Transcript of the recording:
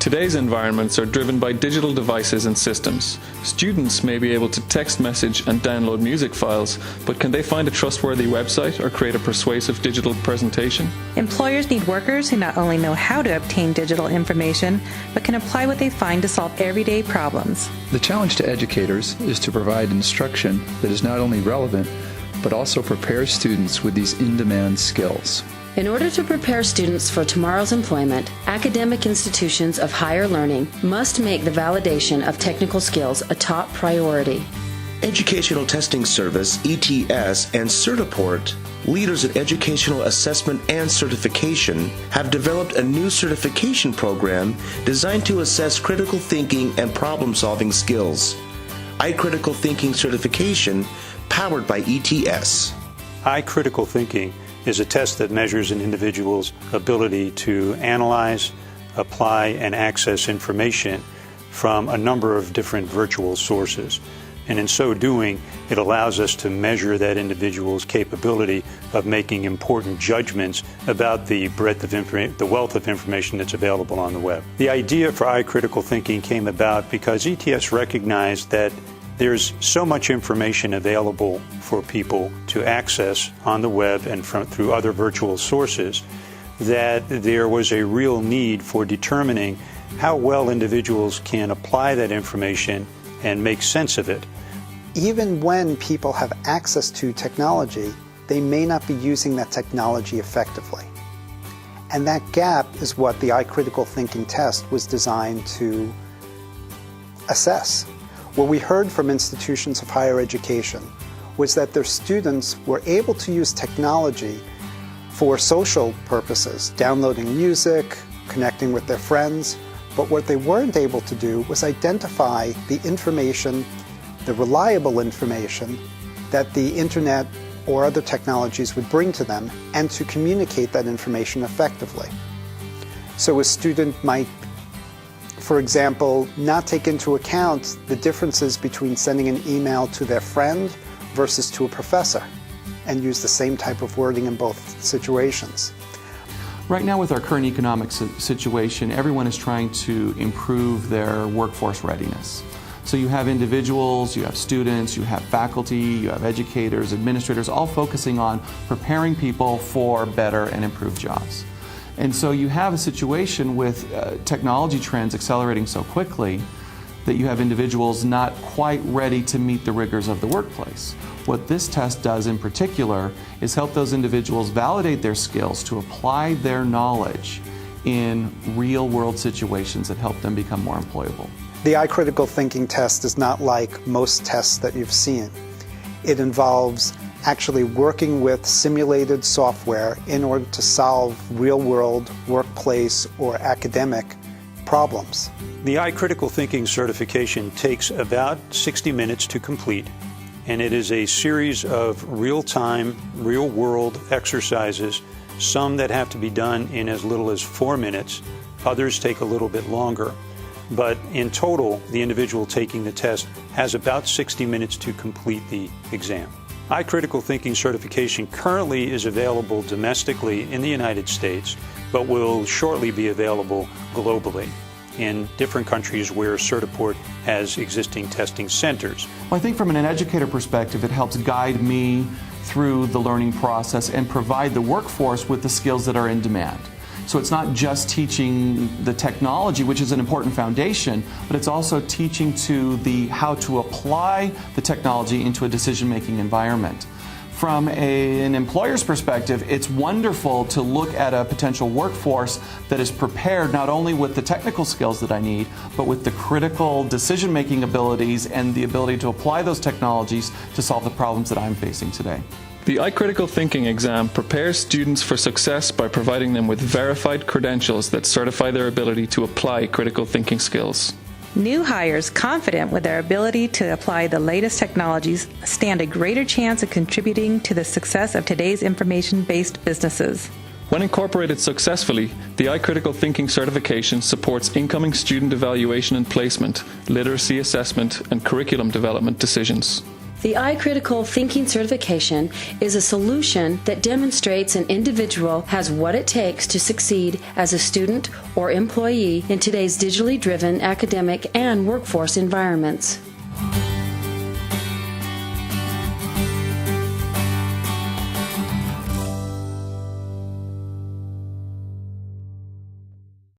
Today's environments are driven by digital devices and systems. Students may be able to text message and download music files, but can they find a trustworthy website or create a persuasive digital presentation? Employers need workers who not only know how to obtain digital information, but can apply what they find to solve everyday problems. The challenge to educators is to provide instruction that is not only relevant, but also prepares students with these in-demand skills. In order to prepare students for tomorrow's employment, academic institutions of higher learning must make the validation of technical skills a top priority. Educational Testing Service, ETS, and Certiport, leaders in educational assessment and certification, have developed a new certification program designed to assess critical thinking and problem-solving skills. iCritical Thinking Certification, powered by ETS. iCritical Thinking is a test that measures an individual's ability to analyze, apply, and access information from a number of different virtual sources. And in so doing, it allows us to measure that individual's capability of making important judgments about the breadth of the wealth of information that's available on the web. The idea for iCritical Thinking came about because ETS recognized that there's so much information available for people to access on the web and through other virtual sources that there was a real need for determining how well individuals can apply that information and make sense of it. Even when people have access to technology, they may not be using that technology effectively. And that gap is what the iCritical Thinking test was designed to assess. What we heard from institutions of higher education was that their students were able to use technology for social purposes, downloading music, connecting with their friends, but what they weren't able to do was identify the information, the reliable information that the internet or other technologies would bring to them, and to communicate that information effectively. So a student might, for example, not take into account the differences between sending an email to their friend versus to a professor, and use the same type of wording in both situations. Right now, with our current economic situation, everyone is trying to improve their workforce readiness. So you have individuals, you have students, you have faculty, you have educators, administrators, all focusing on preparing people for better and improved jobs. And so you have a situation with technology trends accelerating so quickly that you have individuals not quite ready to meet the rigors of the workplace. What this test does in particular is help those individuals validate their skills to apply their knowledge in real-world situations that help them become more employable. The iCritical Thinking test is not like most tests that you've seen. It involves actually working with simulated software in order to solve real-world workplace or academic problems. The iCritical Thinking certification takes about 60 minutes to complete, and it is a series of real-time, real-world exercises, some that have to be done in as little as 4 minutes, others take a little bit longer. But in total, the individual taking the test has about 60 minutes to complete the exam. iCritical Thinking certification currently is available domestically in the United States, but will shortly be available globally in different countries where Certiport has existing testing centers. Well, I think from an educator perspective, it helps guide me through the learning process and provide the workforce with the skills that are in demand. So it's not just teaching the technology, which is an important foundation, but it's also teaching to how to apply the technology into a decision-making environment. From an employer's perspective, it's wonderful to look at a potential workforce that is prepared not only with the technical skills that I need, but with the critical decision-making abilities and the ability to apply those technologies to solve the problems that I'm facing today. The iCritical Thinking exam prepares students for success by providing them with verified credentials that certify their ability to apply critical thinking skills. New hires confident with their ability to apply the latest technologies stand a greater chance of contributing to the success of today's information-based businesses. When incorporated successfully, the iCritical Thinking certification supports incoming student evaluation and placement, literacy assessment, and curriculum development decisions. The iCritical Thinking Certification is a solution that demonstrates an individual has what it takes to succeed as a student or employee in today's digitally driven academic and workforce environments.